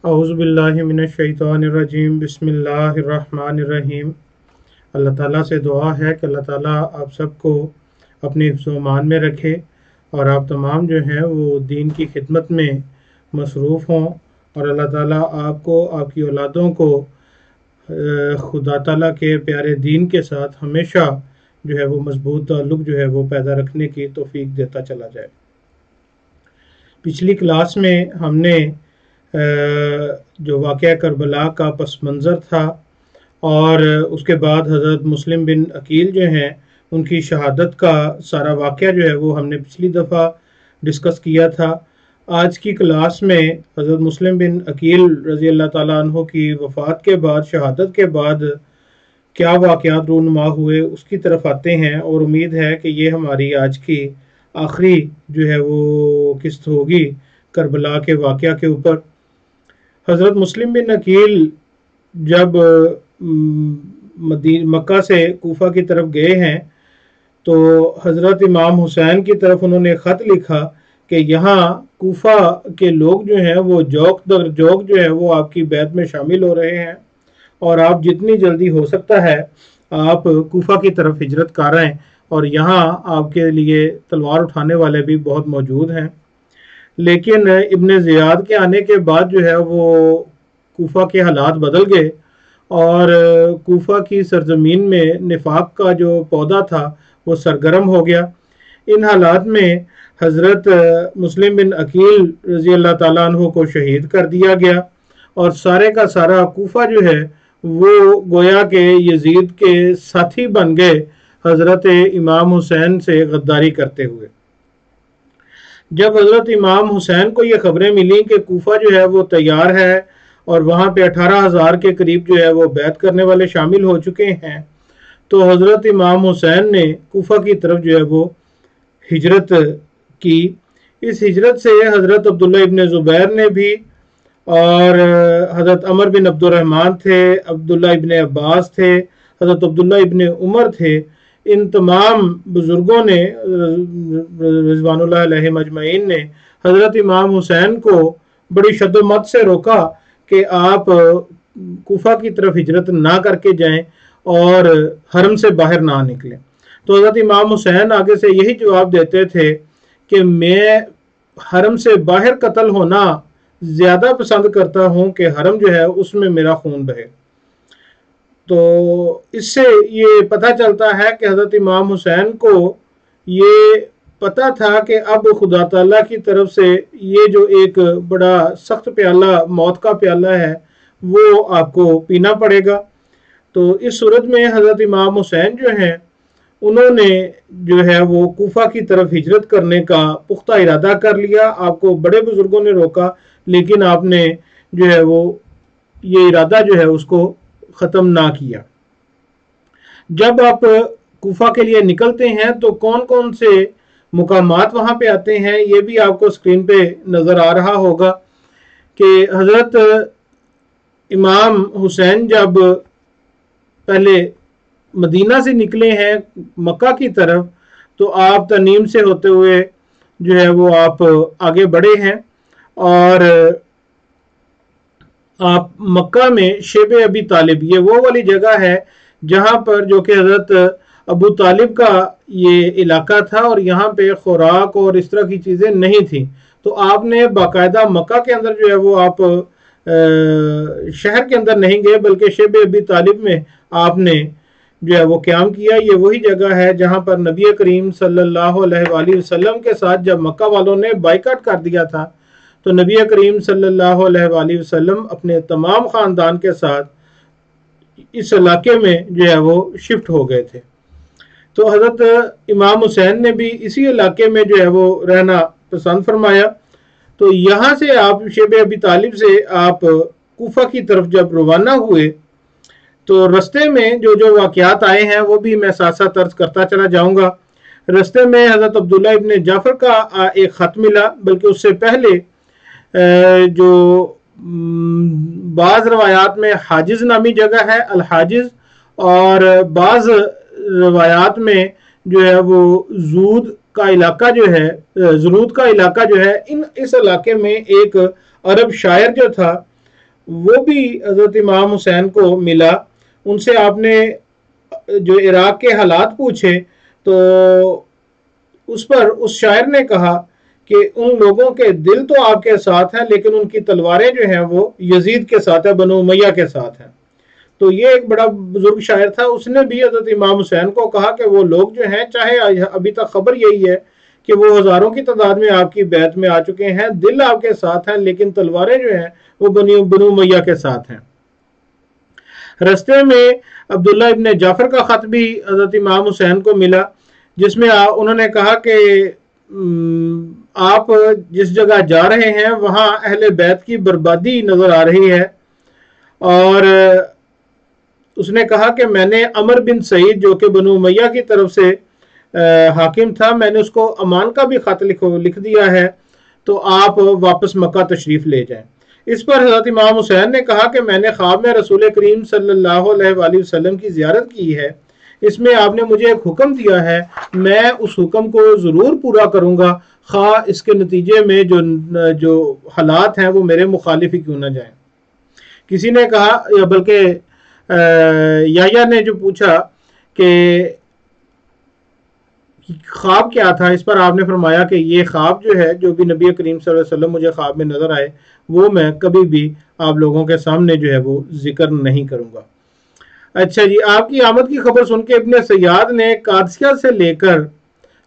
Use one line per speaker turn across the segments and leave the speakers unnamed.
اعوذ باللہ من الشیطان الرجیم بسم اللہ الرحمن الرحیم۔ اللہ تعالیٰ سے دعا ہے کہ اللہ تعالیٰ آپ سب کو اپنے حفظ و امان میں رکھے اور آپ تمام جو ہیں وہ دین کی خدمت میں مصروف ہوں، اور اللہ تعالیٰ آپ کو، آپ کی اولادوں کو خدا تعالیٰ کے پیارے دین کے ساتھ ہمیشہ جو ہے وہ مضبوط تعلق جو ہے وہ پیدا رکھنے کی توفیق دیتا چلا جائے۔ پچھلی کلاس میں ہم نے جو واقعہ کربلا کا پس منظر تھا اور اس کے بعد حضرت مسلم بن عقیل جو ہیں ان کی شہادت کا سارا واقعہ جو ہے وہ ہم نے پچھلی دفعہ ڈسکس کیا تھا۔ آج کی کلاس میں حضرت مسلم بن عقیل رضی اللہ تعالیٰ عنہ کی وفات کے بعد، شہادت کے بعد کیا واقعات رونما ہوئے اس کی طرف آتے ہیں، اور امید ہے کہ یہ ہماری آج کی آخری جو ہے وہ قسط ہوگی کربلا کے واقعہ کے اوپر۔ حضرت مسلم بن عقیل جب مکہ سے کوفہ کی طرف گئے ہیں تو حضرت امام حسین کی طرف انہوں نے خط لکھا کہ یہاں کوفہ کے لوگ جو ہیں وہ جوک در جوک جو ہے وہ آپ کی بیعت میں شامل ہو رہے ہیں، اور آپ جتنی جلدی ہو سکتا ہے آپ کوفہ کی طرف ہجرت کر رہے ہیں، اور یہاں آپ کے لیے تلوار اٹھانے والے بھی بہت موجود ہیں۔ لیکن ابن زیاد کے آنے کے بعد جو ہے وہ کوفہ کے حالات بدل گئے، اور کوفہ کی سرزمین میں نفاق کا جو پودا تھا وہ سرگرم ہو گیا۔ ان حالات میں حضرت مسلم بن عقیل رضی اللہ تعالیٰ عنہ کو شہید کر دیا گیا، اور سارے کا سارا کوفہ جو ہے وہ گویا کہ یزید کے ساتھی بن گئے، حضرت امام حسین سے غداری کرتے ہوئے۔ جب حضرت امام حسین کو یہ خبریں ملیں کہ کوفہ جو ہے وہ تیار ہے اور وہاں پہ 18,000 کے قریب جو ہے وہ بیعت کرنے والے شامل ہو چکے ہیں، تو حضرت امام حسین نے کوفہ کی طرف جو ہے وہ ہجرت کی۔ اس ہجرت سے حضرت عبداللہ ابن زبیر نے بھی، اور حضرت عمر بن عبد الرحمن تھے، عبداللہ ابن عباس تھے، حضرت عبداللہ ابن عمر تھے، ان تمام بزرگوں نے رضوان اللہ علیہ مجمعین نے حضرت امام حسین کو بڑی شد و مت سے روکا کہ آپ کوفہ کی طرف ہجرت نہ کر کے جائیں اور حرم سے باہر نہ نکلیں۔ تو حضرت امام حسین آگے سے یہی جواب دیتے تھے کہ میں حرم سے باہر قتل ہونا زیادہ پسند کرتا ہوں کہ حرم جو ہے اس میں میرا خون بہے۔ تو اس سے یہ پتہ چلتا ہے کہ حضرت امام حسین کو یہ پتہ تھا کہ اب خدا تعالیٰ کی طرف سے یہ جو ایک بڑا سخت پیالہ، موت کا پیالہ ہے، وہ آپ کو پینا پڑے گا۔ تو اس صورت میں حضرت امام حسین جو ہیں انہوں نے جو ہے وہ کوفہ کی طرف ہجرت کرنے کا پختہ ارادہ کر لیا۔ آپ کو بڑے بزرگوں نے روکا، لیکن آپ نے جو ہے وہ یہ ارادہ جو ہے اس کو ختم نہ کیا۔ جب آپ کوفہ کے لیے نکلتے ہیں تو کون کون سے مقامات وہاں پہ آتے ہیں یہ بھی آپ کو سکرین پہ نظر آ رہا ہوگا کہ حضرت امام حسین جب پہلے مدینہ سے نکلے ہیں مکہ کی طرف تو آپ تنعیم سے ہوتے ہوئے جو ہے وہ آپ آگے بڑھے ہیں، اور آپ مکہ میں شیب ابی طالب، یہ وہ والی جگہ ہے جہاں پر جو کہ حضرت ابو طالب کا یہ علاقہ تھا، اور یہاں پہ خوراک اور اس طرح کی چیزیں نہیں تھیں، تو آپ نے باقاعدہ مکہ کے اندر جو ہے وہ آپ شہر کے اندر نہیں گئے بلکہ شیب ابی طالب میں آپ نے جو ہے وہ قیام کیا۔ یہ وہی جگہ ہے جہاں پر نبی کریم صلی اللہ علیہ وآلہ وسلم کے ساتھ جب مکہ والوں نے بائیکاٹ کر دیا تھا تو نبی کریم صلی اللہ علیہ وآلہ وسلم اپنے تمام خاندان کے ساتھ اس علاقے میں جو ہے وہ شفٹ ہو گئے تھے۔ تو حضرت امام حسین نے بھی اسی علاقے میں جو ہے وہ رہنا پسند فرمایا۔ تو یہاں سے آپ شیب ابی طالب سے آپ کوفہ کی طرف جب روانہ ہوئے تو رستے میں جو جو واقعات آئے ہیں وہ بھی میں ساتھ ساتھ عرض کرتا چلا جاؤں گا۔ رستے میں حضرت عبداللہ ابن جعفر کا ایک خط ملا، بلکہ اس سے پہلے جو بعض روایات میں حاجز نامی جگہ ہے، الحاجز، اور بعض روایات میں جو ہے وہ زود کا علاقہ جو ہے، زرود کا علاقہ جو ہے، اس علاقے میں ایک عرب شاعر جو تھا وہ بھی حضرت امام حسین کو ملا. ان سے آپ نے جو عراق کے حالات پوچھے تو اس پر اس شاعر نے کہا کہ ان لوگوں کے دل تو آپ کے ساتھ ہیں لیکن ان کی تلواریں جو ہیں وہ یزید کے ساتھ ہیں، بنو امیہ کے ساتھ ہیں. تو یہ ایک بڑا بزرگ شاعر تھا، اس نے بھی حضرت امام حسین کو کہا کہ وہ لوگ جو ہیں، چاہے ابھی تک خبر یہی ہے کہ وہ ہزاروں کی تعداد میں آپ کی بیعت میں آ چکے ہیں، دل آپ کے ساتھ ہیں لیکن تلواریں جو ہیں وہ بنو امیہ کے ساتھ ہیں. رستے میں عبداللہ ابن جعفر کا خط بھی حضرت امام حسین کو ملا، جس میں انہوں نے کہا کہ آپ جس جگہ جا رہے ہیں وہاں اہل بیت کی بربادی نظر آ رہی ہے. اور اس نے کہا کہ میں نے عمر بن سعید جو کہ بنو امیہ کی طرف سے حاکم تھا، میں نے اس کو امان کا بھی خط لکھ دیا ہے، تو آپ واپس مکہ تشریف لے جائیں. اس پر حضرت امام حسین نے کہا کہ میں نے خواب میں رسول کریم صلی اللہ علیہ وآلہ وسلم کی زیارت کی ہے، اس میں آپ نے مجھے ایک حکم دیا ہے، میں اس حکم کو ضرور پورا کروں گا، خواہ اس کے نتیجے میں جو حالات ہیں وہ میرے مخالف ہی کیوں نہ جائیں. کسی نے کہا، یا بلکہ یحییٰ نے جو پوچھا کہ خواب کیا تھا، اس پر آپ نے فرمایا کہ یہ خواب جو ہے، جو بھی نبی کریم صلی اللہ علیہ وسلم مجھے خواب میں نظر آئے، وہ میں کبھی بھی آپ لوگوں کے سامنے جو ہے وہ ذکر نہیں کروں گا. اچھا جی، آپ کی آمد کی خبر سن کے ابن سیاد نے قادسیہ سے لے کر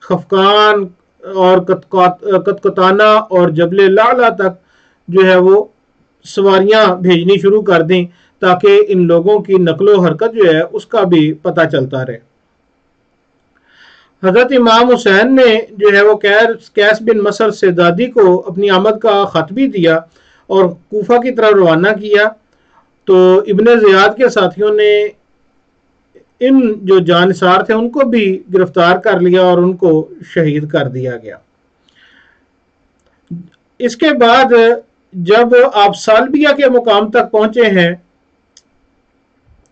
خفقان اور قطقطانہ اور جبل لعلہ تک جو ہے وہ سواریاں بھیجنی شروع کر دیں تاکہ ان لوگوں کی نقل و حرکت جو ہے اس کا بھی پتہ چلتا رہے. حضرت امام حسین نے جو ہے وہ قیس بن مصر سیدادی کو اپنی آمد کا خط بھی دیا اور کوفہ کی طرف روانہ کیا. تو ابن زیاد کے ساتھیوں نے ان جو جانثار تھے ان کو بھی گرفتار کر لیا اور ان کو شہید کر دیا گیا. اس کے بعد جب آپ سالبیہ کے مقام تک پہنچے ہیں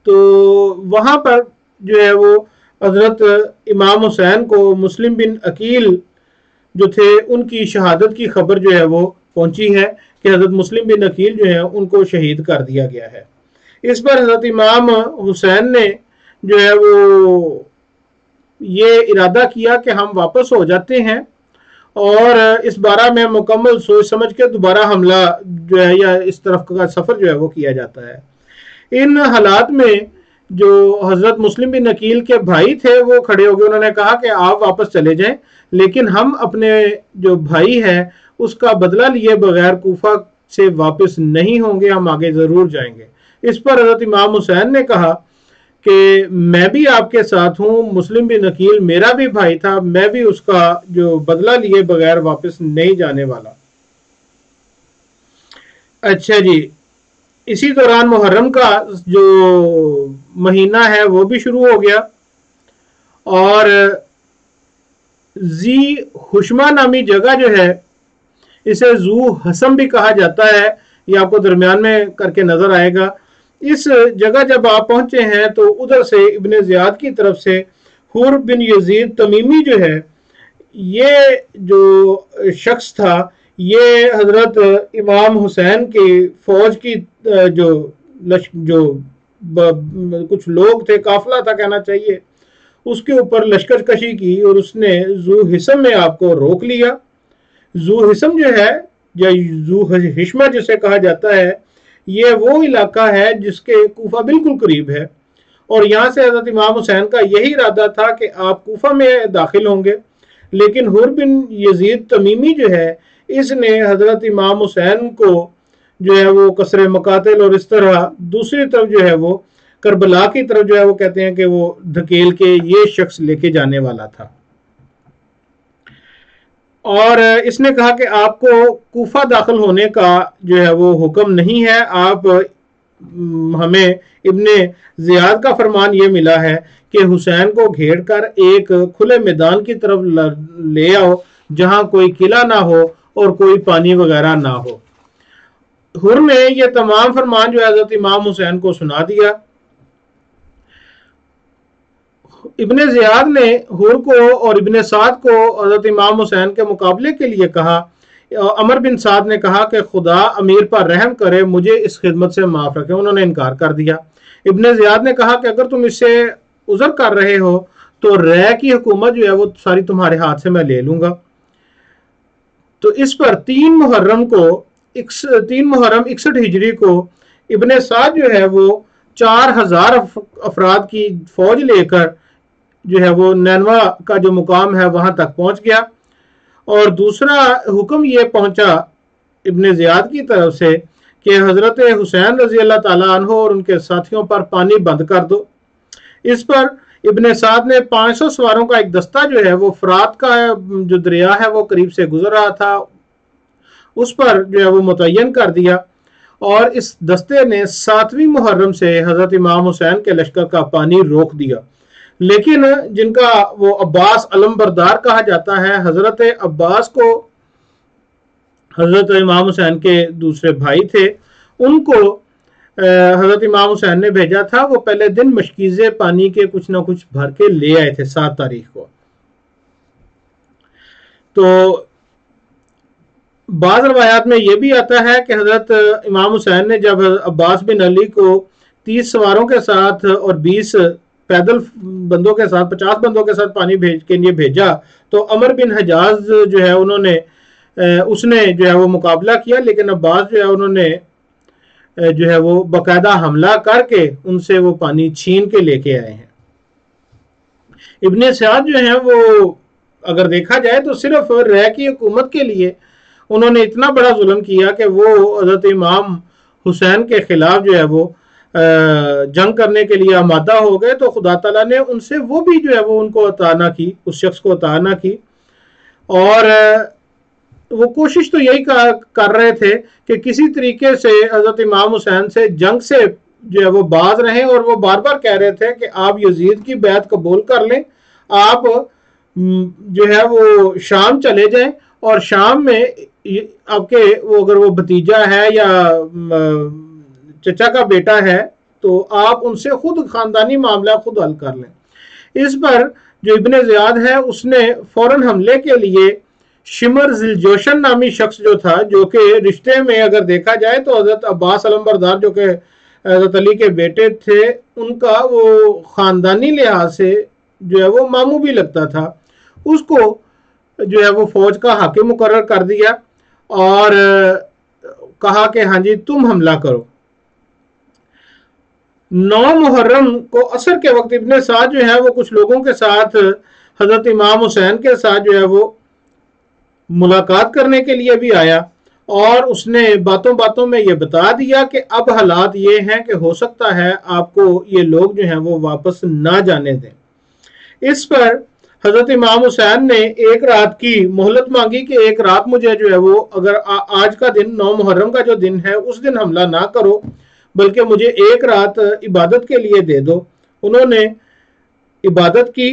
تو وہاں پر جو ہے وہ حضرت امام حسین کو مسلم بن عقیل جو تھے ان کی شہادت کی خبر جو ہے وہ پہنچی ہے کہ حضرت مسلم بن عقیل جو ہے ان کو شہید کر دیا گیا ہے. اس پر حضرت امام حسین نے جو ہے وہ یہ ارادہ کیا کہ ہم واپس ہو جاتے ہیں اور اس بارہ میں مکمل سوچ سمجھ کے دوبارہ حملہ جو ہے یا اس طرف کا سفر جو ہے وہ کیا جاتا ہے. ان حالات میں جو حضرت مسلم بن عقیل کے بھائی تھے وہ کھڑے ہو گئے، انہوں نے کہا کہ آپ واپس چلے جائیں لیکن ہم اپنے جو بھائی ہے اس کا بدلہ لیے بغیر کوفہ سے واپس نہیں ہوں گے، ہم آگے ضرور جائیں گے. اس پر حضرت امام حسین نے کہا کہ میں بھی آپ کے ساتھ ہوں، مسلم بن عقیل میرا بھی بھائی تھا، میں بھی اس کا جو بدلہ لیے بغیر واپس نہیں جانے والا. اچھا جی، اسی دوران محرم کا جو مہینہ ہے وہ بھی شروع ہو گیا اور ذی حشمہ نامی جگہ جو ہے اسے ذو حسم بھی کہا جاتا ہے، یہ آپ کو درمیان میں کر کے نظر آئے گا. اس جگہ جب آپ پہنچے ہیں تو ادھر سے ابن زیاد کی طرف سے حور بن یزید تمیمی جو ہے، یہ جو شخص تھا یہ حضرت امام حسین کی فوج کی جو کچھ لوگ تھے، قافلہ تھا کہنا چاہیے، اس کے اوپر لشکر کشی کی اور اس نے ذو حسم میں آپ کو روک لیا. ذو حسم جو ہے یا ذو حشمہ جسے کہا جاتا ہے، یہ وہ علاقہ ہے جس کے کوفہ بالکل قریب ہے اور یہاں سے حضرت امام حسین کا یہی ارادہ تھا کہ آپ کوفہ میں داخل ہوں گے، لیکن حور بن یزید تمیمی جو ہے اس نے حضرت امام حسین کو جو ہے وہ کسر مقاتل اور اس طرح دوسری طرف جو ہے وہ کربلا کی طرف جو ہے وہ کہتے ہیں کہ وہ دھکیل کے یہ شخص لے کے جانے والا تھا. اور اس نے کہا کہ آپ کو کوفہ داخل ہونے کا جو ہے وہ حکم نہیں ہے، آپ ہمیں ابن زیاد کا فرمان یہ ملا ہے کہ حسین کو گھیر کر ایک کھلے میدان کی طرف لے آؤ جہاں کوئی قلعہ نہ ہو اور کوئی پانی وغیرہ نہ ہو. حر نے یہ تمام فرمان جو حضرت امام حسین کو سنا دیا. ابن زیاد نے حر کو اور ابن سعد کو حضرت امام حسین کے مقابلے کے لیے کہا. عمر بن سعد نے کہا کہ خدا امیر پر رحم کرے، مجھے اس خدمت سے معاف رکھے، انہوں نے انکار کر دیا۔ ابن زیاد نے کہا کہ اگر تم اس سے عذر کر رہے ہو تو رے کی حکومت جو ہے وہ ساری تمہارے ہاتھ سے میں لے لوں گا۔ تو اس پر 3 محرم 61 ہجری کو ابن سعد جو ہے وہ 4000 افراد کی فوج لے کر جو ہے وہ نینوا کا جو مقام ہے وہاں تک پہنچ گیا، اور دوسرا حکم یہ پہنچا ابن زیاد کی طرف سے کہ حضرت حسین رضی اللہ تعالیٰ عنہ اور ان کے ساتھیوں پر پانی بند کر دو۔ اس پر ابن سعد نے 500 سواروں کا ایک دستہ جو ہے وہ فرات کا جو دریا ہے وہ قریب سے گزر رہا تھا اس پر جو ہے وہ متعین کر دیا، اور اس دستے نے 7ویں محرم سے حضرت امام حسین کے لشکر کا پانی روک دیا۔ لیکن جن کا وہ عباس علم بردار کہا جاتا ہے، حضرت عباس کو حضرت امام حسین کے دوسرے بھائی تھے، ان کو حضرت امام حسین نے بھیجا تھا، وہ پہلے دن مشکیزے پانی کے کچھ نہ کچھ بھر کے لے آئے تھے 7 تاریخ کو۔ تو بعض روایات میں یہ بھی آتا ہے کہ حضرت امام حسین نے جب عباس بن علی کو 30 سواروں کے ساتھ اور 20 پیدل بندوں کے ساتھ 50 بندوں کے ساتھ پانی کے لیے بھیجا تو عمر بن حجاز جو ہے اس نے جو ہے وہ مقابلہ کیا، لیکن عباس جو ہے انہوں نے جو ہے وہ باقاعدہ حملہ کر کے ان سے وہ پانی چھین کے لے کے آئے ہیں۔ ابن سعد جو ہیں وہ اگر دیکھا جائے تو صرف رے کی حکومت کے لیے انہوں نے اتنا بڑا ظلم کیا کہ وہ حضرت امام حسین کے خلاف جو ہے وہ جنگ کرنے کے لیے آمادہ ہو گئے، تو خدا تعالیٰ نے ان سے وہ بھی جو ہے وہ ان کو عطا نہ کی، اس شخص کو عطا نہ کی، اور وہ کوشش تو یہی کر رہے تھے کہ کسی طریقے سے حضرت امام حسین سے جنگ سے جو ہے وہ باز رہیں، اور وہ بار بار کہہ رہے تھے کہ آپ یزید کی بیعت قبول کر لیں، آپ جو ہے وہ شام چلے جائیں، اور شام میں آپ کے اگر وہ بھتیجا ہے یا چچا کا بیٹا ہے تو آپ ان سے خود خاندانی معاملہ خود حل کر لیں۔ اس پر جو ابن زیاد ہے اس نے فوراً حملے کے لیے شمر ذوالجوشن نامی شخص جو تھا، جو کہ رشتے میں اگر دیکھا جائے تو حضرت عباس علم بردار جو کہ حضرت علی کے بیٹے تھے، ان کا وہ خاندانی لحاظ سے جو ہے وہ ماموں بھی لگتا تھا، اس کو جو ہے وہ فوج کا حاکم مقرر کر دیا اور کہا کہ ہاں جی تم حملہ کرو۔ 9 محرم کو عصر کے وقت ابن سعد جو ہے وہ کچھ لوگوں کے ساتھ حضرت امام حسین کے ساتھ جو ہے وہ ملاقات کرنے کے لیے بھی آیا، اور اس نے باتوں باتوں میں یہ بتا دیا کہ اب حالات یہ ہیں کہ ہو سکتا ہے آپ کو یہ لوگ جو ہیں وہ واپس نہ جانے دیں۔ اس پر حضرت امام حسین نے ایک رات کی مہلت مانگی کہ ایک رات مجھے جو ہے وہ اگر آج کا دن 9 محرم کا جو دن ہے اس دن حملہ نہ کرو، بلکہ مجھے ایک رات عبادت کے لیے دے دو۔ انہوں نے عبادت کی۔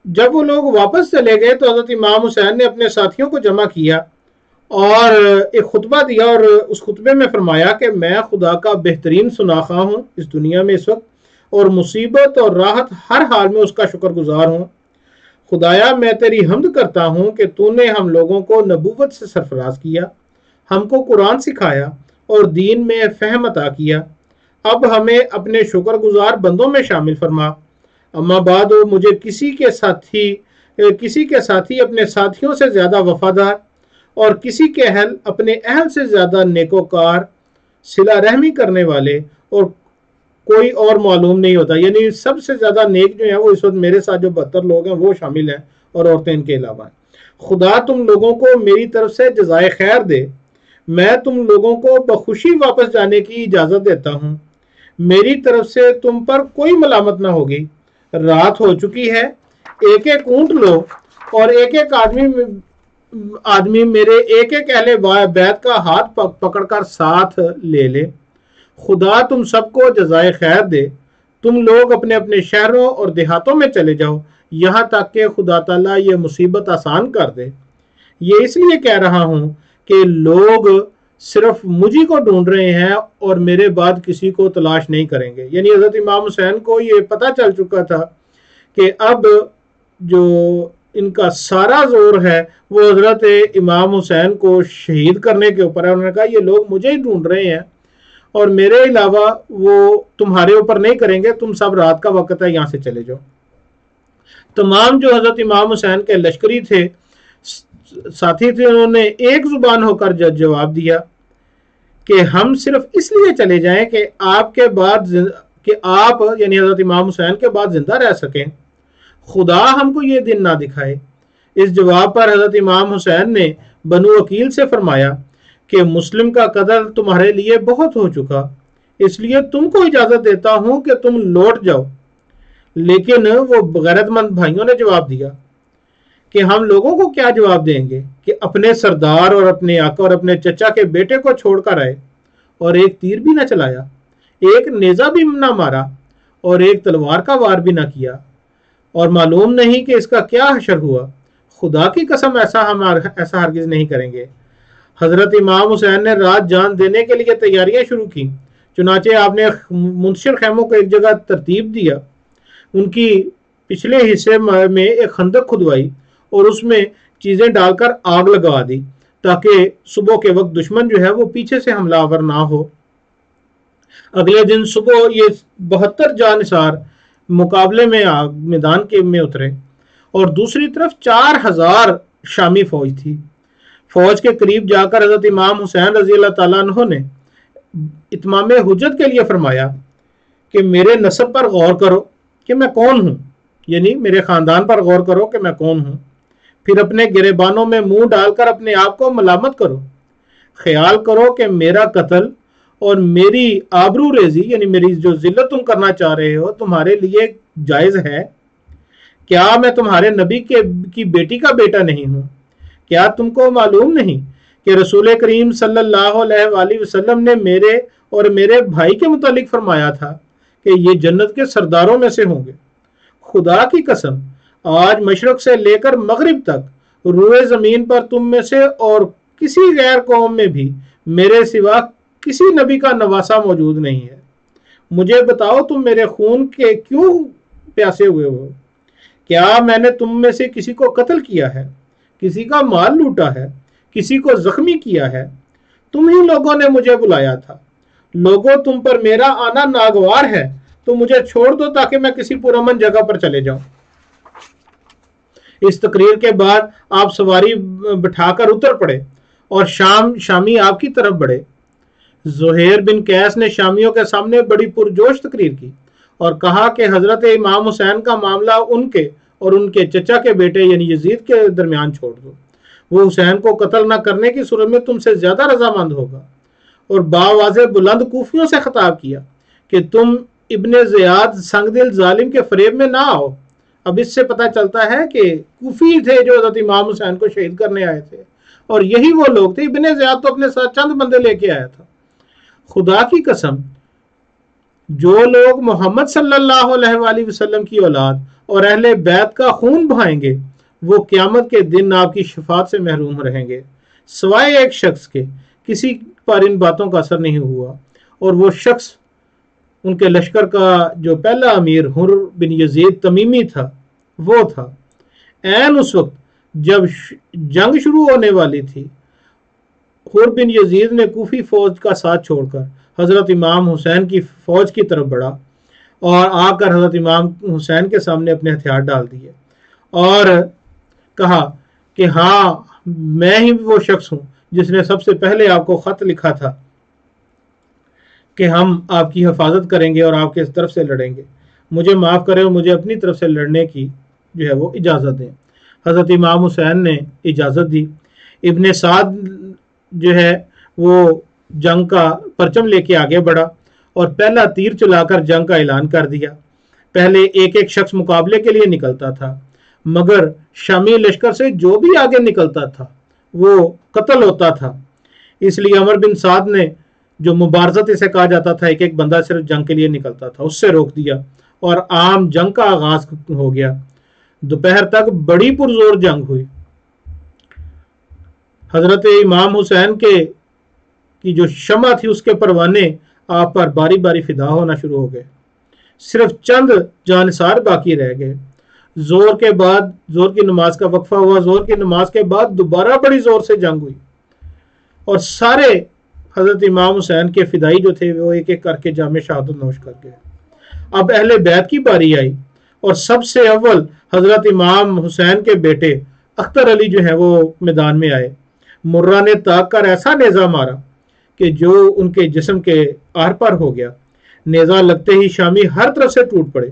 جب وہ لوگ واپس چلے گئے تو حضرت امام حسین نے اپنے ساتھیوں کو جمع کیا اور ایک خطبہ دیا، اور اس خطبے میں فرمایا کہ میں خدا کا بہترین سناخواہ ہوں اس دنیا میں اس وقت، اور مصیبت اور راحت ہر حال میں اس کا شکر گزار ہوں۔ خدایا میں تیری حمد کرتا ہوں کہ تو نے ہم لوگوں کو نبوت سے سرفراز کیا، ہم کو قرآن سکھایا اور دین میں فہم عطا کیا، اب ہمیں اپنے شکر گزار بندوں میں شامل فرما۔ اما بعد مجھے کسی کے ساتھی اپنے ساتھیوں سے زیادہ وفادار اور کسی کے اہل اپنے اہل سے زیادہ نیکوکار، صلہ رحمی کرنے والے اور کوئی اور معلوم نہیں ہوتا، یعنی سب سے زیادہ نیک جو ہیں وہ اس وقت میرے ساتھ جو 72 لوگ ہیں وہ شامل ہیں اور عورتیں ان کے علاوہ ہیں۔ خدا تم لوگوں کو میری طرف سے جزائے خیر دے، میں تم لوگوں کو بخوشی واپس جانے کی اجازت دیتا ہوں، میری طرف سے تم پر کوئی ملامت نہ ہوگی۔ رات ہو چکی ہے، ایک ایک اونٹ لو اور ایک ایک آدمی میرے ایک ایک اہل بیت کا ہاتھ پکڑ کر ساتھ لے لے۔ خدا تم سب کو جزائے خیر دے، تم لوگ اپنے اپنے شہروں اور دیہاتوں میں چلے جاؤ یہاں تک کہ خدا تعالیٰ یہ مصیبت آسان کر دے۔ یہ اس لیے کہہ رہا ہوں کہ لوگ صرف مجھے کو ڈھونڈ رہے ہیں اور میرے بعد کسی کو تلاش نہیں کریں گے۔ یعنی حضرت امام حسین کو یہ پتہ چل چکا تھا کہ اب جو ان کا سارا زور ہے وہ حضرت امام حسین کو شہید کرنے کے اوپر ہے۔ انہوں نے کہا یہ لوگ مجھے ہی ڈھونڈ رہے ہیں اور میرے علاوہ وہ تمہارے اوپر نہیں کریں گے، تم سب رات کا وقت ہے یہاں سے چلے جاؤ۔ تمام جو حضرت امام حسین کے لشکری تھے، ساتھی تھے، انہوں نے ایک زبان ہو کر جواب دیا کہ ہم صرف اس لیے چلے جائیں کہ آپ کے بعد آپ یعنی حضرت امام حسین کے بعد زندہ رہ سکیں، خدا ہم کو یہ دن نہ دکھائے۔ اس جواب پر حضرت امام حسین نے بنو عقیل سے فرمایا کہ مسلم کا قتل تمہارے لیے بہت ہو چکا، اس لیے تم کو اجازت دیتا ہوں کہ تم لوٹ جاؤ۔ لیکن وہ غیرت مند بھائیوں نے جواب دیا کہ ہم لوگوں کو کیا جواب دیں گے کہ اپنے سردار اور اپنے آقا اور اپنے چچا کے بیٹے کو چھوڑ کر آئے اور ایک تیر بھی نہ چلایا، ایک نیزہ بھی نہ مارا اور ایک تلوار کا وار بھی نہ کیا، اور معلوم نہیں کہ اس کا کیا حشر ہوا۔ خدا کی قسم ایسا ہرگز نہیں کریں گے۔ حضرت امام حسین نے رات جان دینے کے لیے تیاریاں شروع کی، چنانچہ آپ نے منتشر خیموں کو ایک جگہ ترتیب دیا، ان کی پچھلے حصے میں ایک خندق کھدوائی اور اس میں چیزیں ڈال کر آگ لگوا دی تاکہ صبح کے وقت دشمن جو ہے وہ پیچھے سے حملہ آور نہ ہو۔ اگلے دن صبح یہ 72 جانثار مقابلے میں میدان میں اترے اور دوسری طرف 4000 شامی فوج تھی۔ فوج کے قریب جا کر حضرت امام حسین رضی اللہ تعالیٰ عنہ نے اتمام حجت کے لیے فرمایا کہ میرے نسب پر غور کرو کہ میں کون ہوں، یعنی میرے خاندان پر غور کرو کہ میں کون ہوں، پھر اپنے گریبانوں میں منہ ڈال کر اپنے آپ کو ملامت کرو، خیال کرو کہ میرا قتل اور میری آبرو ریزی یعنی میری جو ذلت تم کرنا چاہ رہے ہو تمہارے لیے جائز ہے۔ کیا میں تمہارے نبی کی بیٹی کا بیٹا نہیں ہوں؟ کیا تم کو معلوم نہیں کہ رسول کریم صلی اللہ علیہ وآلہ وسلم نے میرے اور میرے بھائی کے متعلق فرمایا تھا کہ یہ جنت کے سرداروں میں سے ہوں گے؟ خدا کی قسم آج مشرق سے لے کر مغرب تک روئے زمین پر تم میں سے اور کسی غیر قوم میں بھی میرے سوا کسی نبی کا نواسا موجود نہیں ہے۔ مجھے بتاؤ تم میرے خون کے کیوں پیاسے ہوئے ہو؟ کیا میں نے تم میں سے کسی کو قتل کیا ہے، کسی کا مال لوٹا ہے، کسی کو زخمی کیا ہے؟ تم ہی لوگوں نے مجھے بلایا تھا۔ لوگوں تم پر میرا آنا ناگوار ہے تو مجھے چھوڑ دو تاکہ میں کسی پرامن جگہ پر چلے جاؤں۔ اس تقریر کے بعد آپ سواری بٹھا کر اتر پڑے اور شامی آپ کی طرف بڑھے۔ زہیر بن قیس نے شامیوں کے سامنے بڑی پرجوش تقریر کی اور کہا کہ حضرت امام حسین کا معاملہ ان کے اور ان کے چچا کے بیٹے یعنی یزید کے درمیان چھوڑ دو، وہ حسین کو قتل نہ کرنے کی صورت میں تم سے زیادہ رضامند ہوگا۔ اور باواضح بلند کوفیوں سے خطاب کیا کہ تم ابن زیاد سنگ دل ظالم کے فریب میں نہ آؤ۔ اب اس سے پتہ چلتا ہے کہ کوفی تھے جو حضرت امام حسین کو شہید کرنے آئے تھے، اور یہی وہ لوگ تھے۔ ابن زیاد تو اپنے ساتھ چند بندے لے کے آیا تھا۔ خدا کی قسم جو لوگ محمد صلی اللہ علیہ وآلہ وسلم کی اولاد اور اہل بیت کا خون بہائیں گے وہ قیامت کے دن آپ کی شفاعت سے محروم رہیں گے، سوائے ایک شخص کے کسی پر ان باتوں کا اثر نہیں ہوا، اور وہ شخص ان کے لشکر کا جو پہلا امیر حر بن یزید تمیمی تھا وہ تھا۔ عین اس وقت جب جنگ شروع ہونے والی تھی حر بن یزید نے کوفی فوج کا ساتھ چھوڑ کر حضرت امام حسین کی فوج کی طرف بڑھا اور آ کر حضرت امام حسین کے سامنے اپنے ہتھیار ڈال دیے اور کہا کہ ہاں میں ہی وہ شخص ہوں جس نے سب سے پہلے آپ کو خط لکھا تھا کہ ہم آپ کی حفاظت کریں گے اور آپ کے طرف سے لڑیں گے، مجھے معاف کریں اور مجھے اپنی طرف سے لڑنے کی جو ہے وہ اجازت دیں۔ حضرت امام حسین نے اجازت دی۔ ابن سعد جو ہے وہ جنگ کا پرچم لے کے آگے بڑھا اور پہلا تیر چلا کر جنگ کا اعلان کر دیا۔ پہلے ایک ایک شخص مقابلے کے لیے نکلتا تھا، مگر شامی لشکر سے جو بھی آگے نکلتا تھا وہ قتل ہوتا تھا۔ اس لیے عمر بن سعد نے جو مبارزت اسے کہا جاتا تھا، ایک ایک بندہ صرف جنگ کے لیے نکلتا تھا، اس سے روک دیا اور عام جنگ کا آغاز ہو گیا۔ دوپہر تک بڑی پرزور جنگ ہوئی۔ حضرت امام حسین کی جو شمع تھی اس کے پروانے آپ پر باری باری فدا ہونا شروع ہو گئے۔ صرف چند جانثار باقی رہ گئے۔ زور کے بعد زور کی نماز کا وقفہ ہوا، زور کی نماز کے بعد دوبارہ بڑی زور سے جنگ ہوئی، اور سارے حضرت امام حسین کے فدائی جو تھے وہ ایک ایک کر کے جام شہادت نوش کر گئے۔ اب اہل بیت کی باری آئی، اور سب سے اول حضرت امام حسین کے بیٹے اختر علی جو ہیں وہ میدان میں آئے۔ مرہ نے طاق کر ایسا نیزہ مارا کہ جو ان کے جسم کے آر پر ہو گیا۔ نیزہ لگتے ہی شامی ہر طرف سے ٹوٹ پڑے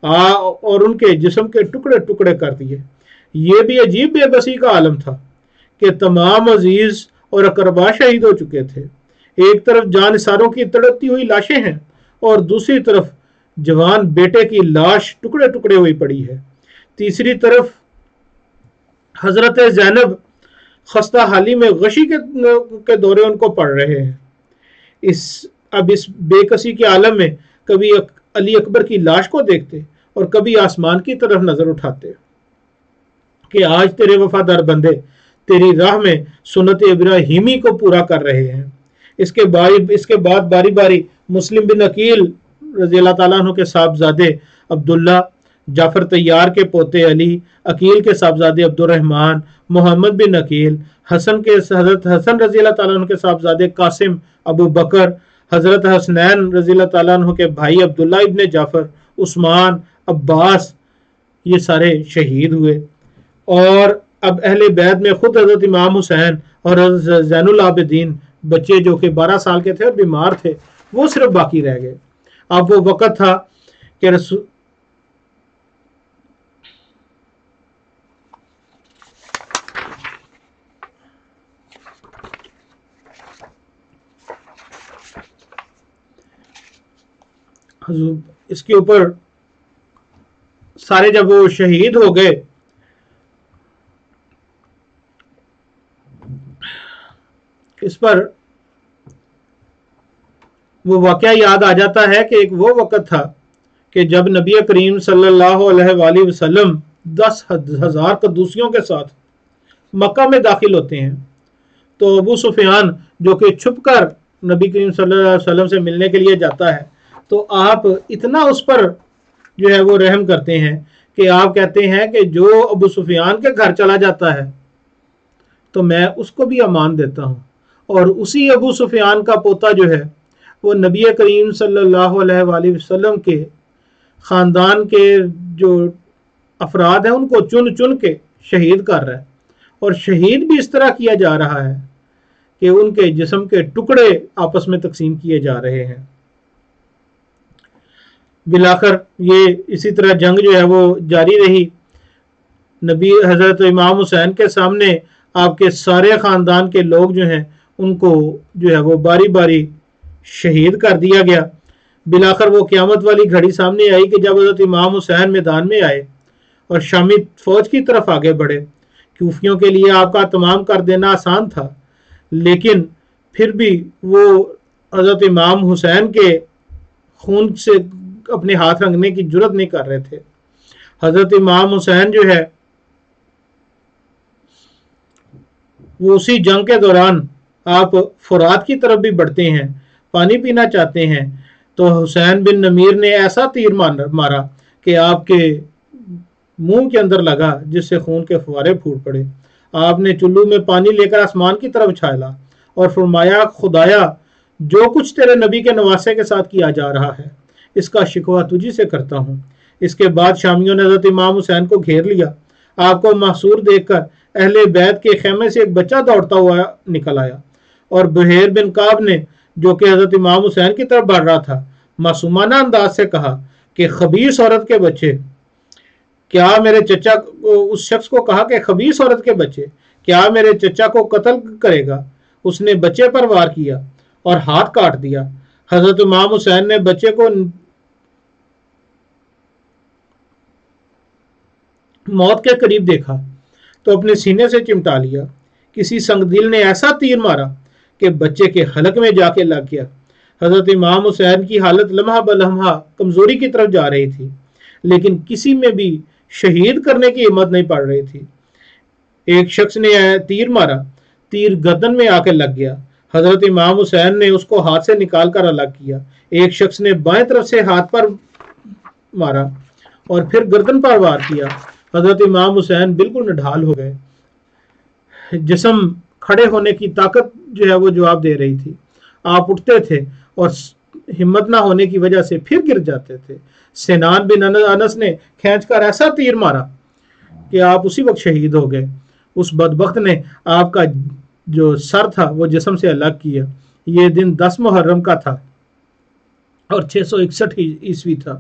اور ان کے جسم کے ٹکڑے ٹکڑے کر دیے۔ یہ بھی عجیب بے بسی کا عالم تھا کہ تمام عزیز اور اقربا شہید ہو چکے تھے۔ ایک طرف جان نثاروں کی تڑپتی ہوئی لاشیں ہیں، اور دوسری طرف جوان بیٹے کی لاش ٹکڑے ٹکڑے ہوئی پڑی ہے۔ تیسری طرف حضرت زینب خستہ حالی میں غشی کے دورے ان کو پڑ رہے ہیں۔ اب اس بے کسی کے عالم میں کبھی علی اکبر کی لاش کو دیکھتے اور کبھی آسمان کی طرف نظر اٹھاتے کہ آج تیرے وفادار بندے تیری راہ میں سنت ابراہیمی کو پورا کر رہے ہیں۔ اس کے بعد باری باری مسلم بن عقیل رضی اللہ تعالیٰ عنہ کے صاحبزادے عبداللہ، جعفر طیار کے پوتے علی، عقیل کے صاحبزادے عبد الرحمن، محمد بن عقیل، حضرت حسن رضی اللہ تعالیٰ عنہ کے صاحبزادے قاسم، ابو بکر، حضرت حسنین رضی اللہ تعالیٰ عنہ کے بھائی عبداللہ ابن جعفر، عثمان، عباس، یہ سارے شہید ہوئے۔ اور اب اہل بیت میں خود حضرت امام حسین اور حضرت زین العابدین، بچے جو کہ 12 سال کے تھے اور بیمار تھے، وہ صرف باقی رہ گئے۔ اب وہ وقت تھا کہ اس کے اوپر سارے جب وہ شہید ہو گئے، اس پر وہ واقعہ یاد آ جاتا ہے کہ ایک وہ وقت تھا کہ جب نبی کریم صلی اللہ علیہ وآلہ وسلم 10,000 قدوسیوں کے ساتھ مکہ میں داخل ہوتے ہیں، تو ابو سفیان جو کہ چھپ کر نبی کریم صلی اللہ علیہ وسلم سے ملنے کے لیے جاتا ہے، تو آپ اتنا اس پر جو ہے وہ رحم کرتے ہیں کہ آپ کہتے ہیں کہ جو ابو سفیان کے گھر چلا جاتا ہے تو میں اس کو بھی امان دیتا ہوں۔ اور اسی ابو سفیان کا پوتا جو ہے وہ نبی کریم صلی اللہ علیہ وآلہ وسلم کے خاندان کے جو افراد ہیں ان کو چن چن کے شہید کر رہا ہے، اور شہید بھی اس طرح کیا جا رہا ہے کہ ان کے جسم کے ٹکڑے آپس میں تقسیم کیے جا رہے ہیں۔ بالآخر یہ اسی طرح جنگ جو ہے وہ جاری رہی۔ نبی حضرت امام حسین کے سامنے آپ کے سارے خاندان کے لوگ جو ہیں ان کو جو ہے وہ باری باری شہید کر دیا گیا۔ بالآخر وہ قیامت والی گھڑی سامنے آئی کہ جب حضرت امام حسین میدان میں آئے اور شامی فوج کی طرف آگے بڑھے۔ کوفیوں کے لیے آپ کا تمام کر دینا آسان تھا، لیکن پھر بھی وہ حضرت امام حسین کے خون سے اپنے ہاتھ رنگنے کی جرت نہیں کر رہے تھے۔ حضرت امام حسین جو ہے وہ اسی جنگ کے دوران آپ فرات کی طرف بھی بڑھتے ہیں، پانی پینا چاہتے ہیں، تو حسین بن نمیر نے ایسا تیر مارا کہ آپ کے منہ کے اندر لگا، جس سے خون کے فوارے پھوٹ پڑے۔ آپ نے چلو میں پانی لے کر آسمان کی طرف اچھالا اور فرمایا، خدایا جو کچھ تیرے نبی کے نواسے کے ساتھ کیا جا رہا ہے اس کا شکوہ تجھی سے کرتا ہوں۔ اس کے بعد شامیوں نے حضرت امام حسین کو گھیر لیا۔ آپ کو محصور دیکھ کر اہل بیت کے خیمے سے ایک بچہ دوڑتا ہوا نکل آیا، اور بحیر بن کعب نے جو کہ حضرت امام حسین کی طرف بڑھ رہا تھا معصومانہ انداز سے کہا کہ خبیث عورت کے بچے، کیا میرے چچا اس شخص کو کہا کہ خبیث عورت کے بچے کیا میرے چچا کو قتل کرے گا؟ اس نے بچے پر وار کیا اور ہاتھ کاٹ دیا۔ حضرت امام حسین نے بچے کو موت کے قریب دیکھا تو اپنے سینے سے چمٹا لیا۔ کسی سنگدل نے ایسا تیر مارا کہ بچے کے حلق میں جا کے لگ گیا۔ حضرت امام حسین کی حالت لمحہ بلمحہ کمزوری کی طرف جا رہی تھی، لیکن کسی میں بھی شہید کرنے کی ہمت نہیں پڑ رہی تھی۔ ایک شخص نے تیر مارا، تیر گردن میں آ کے لگ گیا۔ حضرت امام حسین نے اس کو ہاتھ سے نکال کر الگ کیا۔ ایک شخص نے بائیں طرف سے ہاتھ پر مارا اور پھر گردن پر وار کیا۔ حضرت امام حسین بالکل نڈھال ہو گئے، جسم کھڑے ہونے کی طاقت جو ہے وہ جواب دے رہی تھی۔ آپ اٹھتے تھے اور ہمت نہ ہونے کی وجہ سے پھر گر جاتے تھے۔ سنان بن انس نے کھینچ کر ایسا تیر مارا کہ آپ اسی وقت شہید ہو گئے۔ اس بدبخت نے آپ کا جو سر تھا وہ جسم سے الگ کیا۔ یہ دن 10 محرم کا تھا اور 661 عیسوی تھا۔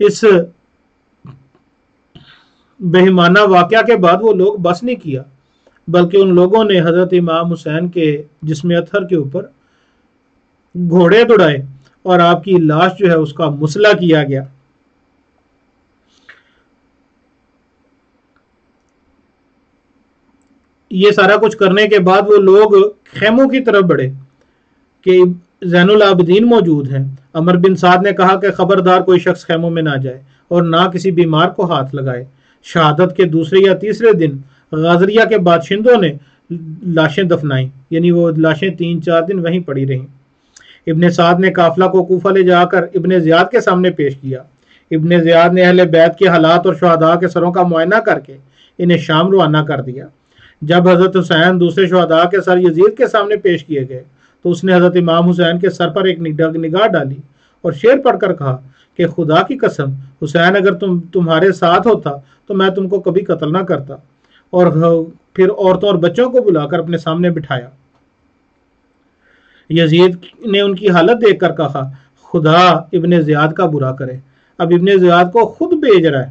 اس بہیمانہ واقعہ کے بعد وہ لوگ بس نہیں کیا، بلکہ ان لوگوں نے حضرت امام حسین کے جسم اطہر کے اوپر گھوڑے دوڑائے اور آپ کی لاش جو ہے اس کا مسئلہ کیا گیا۔ یہ سارا کچھ کرنے کے بعد وہ لوگ خیموں کی طرف بڑھے کہ زین العابدین موجود ہیں۔ عمر بن سعد نے کہا کہ خبردار کوئی شخص خیموں میں نہ جائے اور نہ کسی بیمار کو ہاتھ لگائے۔ شہادت کے دوسرے یا تیسرے دن غازریہ کے باشندوں نے لاشیں دفنائیں، یعنی وہ لاشیں 3-4 دن وہیں پڑی رہیں۔ ابن سعد نے قافلہ کو کوفہ لے جا کر ابن زیاد کے سامنے پیش کیا۔ ابن زیاد نے اہل بیت کے حالات اور شہداء کے سروں کا معائنہ کر کے انہیں شام روانہ کر دیا۔ جب حضرت حسین دوسرے شہداء کے سر یزید کے سامنے پیش کیے گئے تو اس نے حضرت امام حسین کے سر پر ایک نگاہ ڈالی اور شعر پڑھ کر کہا کہ خدا کی قسم حسین اگر تمہارے ساتھ ہوتا تو میں تم کو کبھی قتل نہ کرتا، اور پھر عورتوں اور بچوں کو بلا کر اپنے سامنے بٹھایا۔ یزید نے ان کی حالت دیکھ کر کہا خدا ابن زیاد کا برا کرے، اب ابن زیاد کو خود بھیج رہا ہے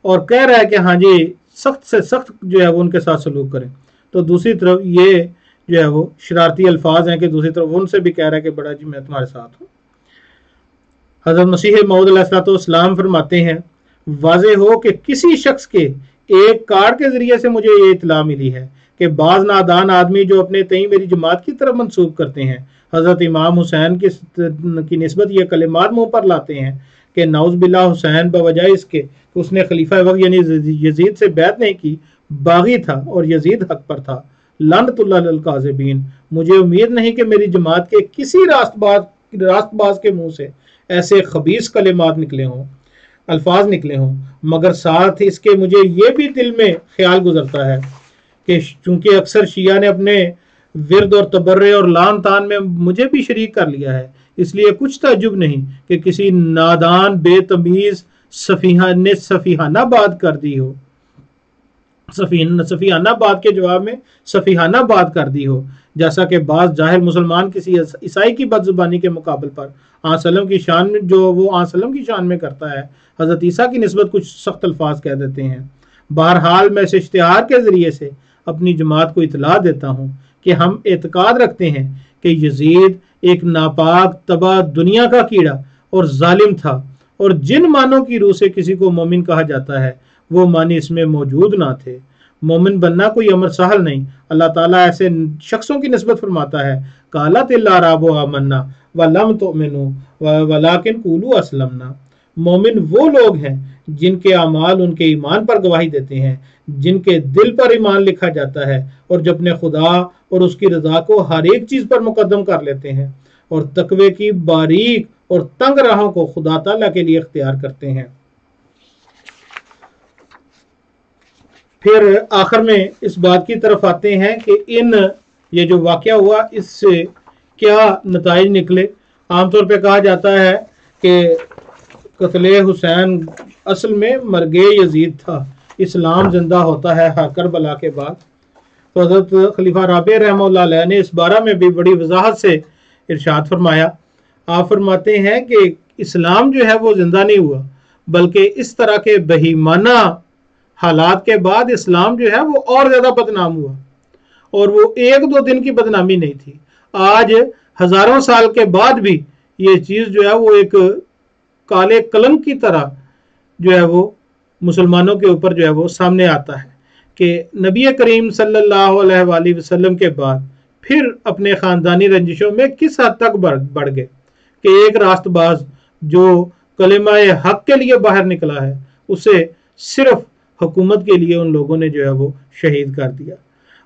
اور کہہ رہا ہے کہ ہاں جی سخت سے سخت جو ہے وہ ان کے ساتھ سلوک کریں، تو دوسری طرف یہ جو ہے وہ شرارتی الفاظ ہیں کہ دوسری طرف ان سے بھی کہہ رہا ہے کہ بڑا جی میں تمہارے ساتھ ہوں۔ حضرت مسیح موعود علیہ السلام فرماتے ہیں واضح ہو کہ کسی شخص کے ایک کارڈ کے ذریعے سے مجھے یہ اطلاع ملی ہے کہ بعض نادان آدمی جو اپنے تئیں میری جماعت کی طرف منسوب کرتے ہیں حضرت امام حسین کی نسبت یہ کلمات منہ پر لاتے ہیں کہ نعوذ باللہ حسین بوجہ اس کے کہ اس نے خلیفہ وقت یعنی یزید سے بیعت نہیں کی، باغی تھا اور یزید حق پر تھا، لعنت اللہ للکاذبین۔ مجھے امید نہیں کہ میری جماعت کے کسی راست باز کے منہ سے ایسے خبیث کلمات نکلے ہوں، الفاظ نکلے ہوں، مگر ساتھ اس کے مجھے یہ بھی دل میں خیال گزرتا ہے کہ چونکہ اکثر شیعہ نے اپنے ورد اور تبرع اور لان تان میں مجھے بھی شریک کر لیا ہے، اس لیے کچھ تعجب نہیں کہ کسی نادان بے تمیز نے سفیہانہ بات کر دی ہو، سفیہانہ بات کے جواب میں سفیہانہ بات کر دی ہو، جیسا کہ بعض جاہل مسلمان کسی عیسائی کی بد زبانی کے مقابل پر آن کی شان میں جو وہ آن کی شان میں کرتا ہے حضرت عیسیٰ کی نسبت کچھ سخت الفاظ کہہ دیتے ہیں۔ بہرحال میں اس اشتہار کے ذریعے سے اپنی جماعت کو اطلاع دیتا ہوں کہ ہم اعتقاد رکھتے ہیں کہ یزید ایک ناپاک تباہ دنیا کا کیڑا اور ظالم تھا، اور جن معنوں کی روح سے کسی کو مومن کہا جاتا ہے وہ معنی اس میں موجود نہ تھے۔ مومن بننا کوئی امر سہل نہیں۔ اللہ تعالیٰ ایسے شخصوں کی نسبت فرماتا ہے قالت الاعراب آمنا ولم تؤمنوا ولکن قولوا اسلمنا۔ مومن وہ لوگ ہیں جن کے اعمال ان کے ایمان پر گواہی دیتے ہیں، جن کے دل پر ایمان لکھا جاتا ہے اور جو اپنے خدا اور اس کی رضا کو ہر ایک چیز پر مقدم کر لیتے ہیں اور تقوی کی باریک اور تنگ راہوں کو خدا تعالیٰ کے لیے اختیار کرتے ہیں۔ پھر آخر میں اس بات کی طرف آتے ہیں کہ یہ جو واقعہ ہوا اس سے کیا نتائج نکلے۔ عام طور پہ کہا جاتا ہے کہ قتل حسین اصل میں مرگ یزید تھا، اسلام زندہ ہوتا ہے کربلا کے بعد۔ تو حضرت خلیفہ رابع رحمہ اللہ علیہ نے اس بارہ میں بھی بڑی وضاحت سے ارشاد فرمایا۔ آپ فرماتے ہیں کہ اسلام جو ہے وہ زندہ نہیں ہوا، بلکہ اس طرح کے بہیمانہ حالات کے بعد اسلام جو ہے وہ اور زیادہ بدنام ہوا، اور وہ 1-2 دن کی بدنامی نہیں تھی۔ آج ہزاروں سال کے بعد بھی یہ چیز جو ہے وہ ایک کالے کلنک کی طرح جو ہے وہ مسلمانوں کے اوپر جو ہے وہ سامنے آتا ہے کہ نبی کریم صلی اللہ علیہ وآلہ وسلم کے بعد پھر اپنے خاندانی رنجشوں میں کس حد تک بڑھ گئے کہ ایک راست باز جو کلمہ حق کے لیے باہر نکلا ہے اسے صرف حکومت کے لیے ان لوگوں نے جو ہے وہ شہید کر دیا۔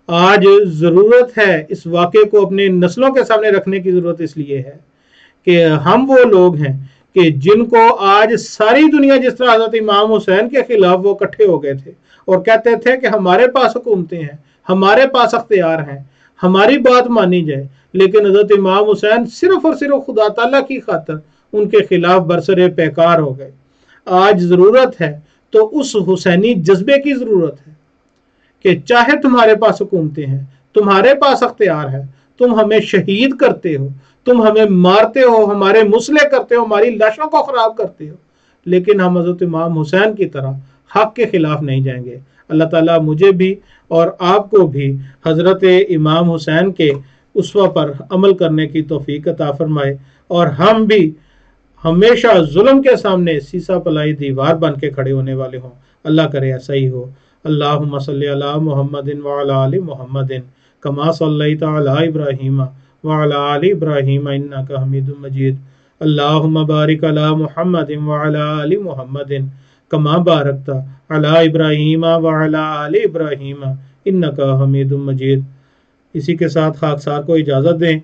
آج ضرورت ہے اس واقعے کو اپنے نسلوں کے سامنے رکھنے کی ضرورت اس لیے ہے کہ ہم وہ لوگ ہیں کہ جن کو آج ساری دنیا جس طرح حضرت امام حسین کے خلاف وہ اکٹھے ہو گئے تھے اور کہتے تھے کہ ہمارے پاس حکومتیں ہیں، ہمارے پاس اختیار ہیں، ہماری بات مانی جائے، لیکن حضرت امام حسین صرف اور صرف خدا تعالیٰ کی خاطر ان کے خلاف برسر پیکار ہو گئے۔ آج ضرورت ہے تو اس حسینی جذبے کی ضرورت ہے کہ چاہے تمہارے پاس حکومتیں ہیں، تمہارے پاس اختیار ہے، تم ہمیں شہید کرتے ہو، تم ہمیں مارتے ہو، ہمارے مسئلے کرتے ہو، ہماری لاشوں کو خراب کرتے ہو، لیکن ہم حضرت امام حسین کی طرح حق کے خلاف نہیں جائیں گے۔ اللہ تعالیٰ مجھے بھی اور آپ کو بھی حضرت امام حسین کے اسوہ پر عمل کرنے کی توفیق عطا فرمائے، اور ہم بھی ہمیشہ ظلم کے سامنے سیسا پلائی دیوار بن کے کھڑے ہونے والے ہوں۔ اللہ کرے ایسا ہی ہو۔ اللہم صلی علی محمد وعلی آل محمد کما صلیت علی ابراہیم وعلی آل ابراہیم انک حمید مجید۔ اللہم بارک علی محمد وعلی آل محمد کما بارکت علی ابراہیم وعلی آل ابراہیم انک حمید مجید۔ اسی کے ساتھ خاکسار کو اجازت دیں۔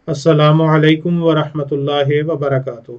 السلام علیکم ورحمۃ اللہ وبرکاتہ۔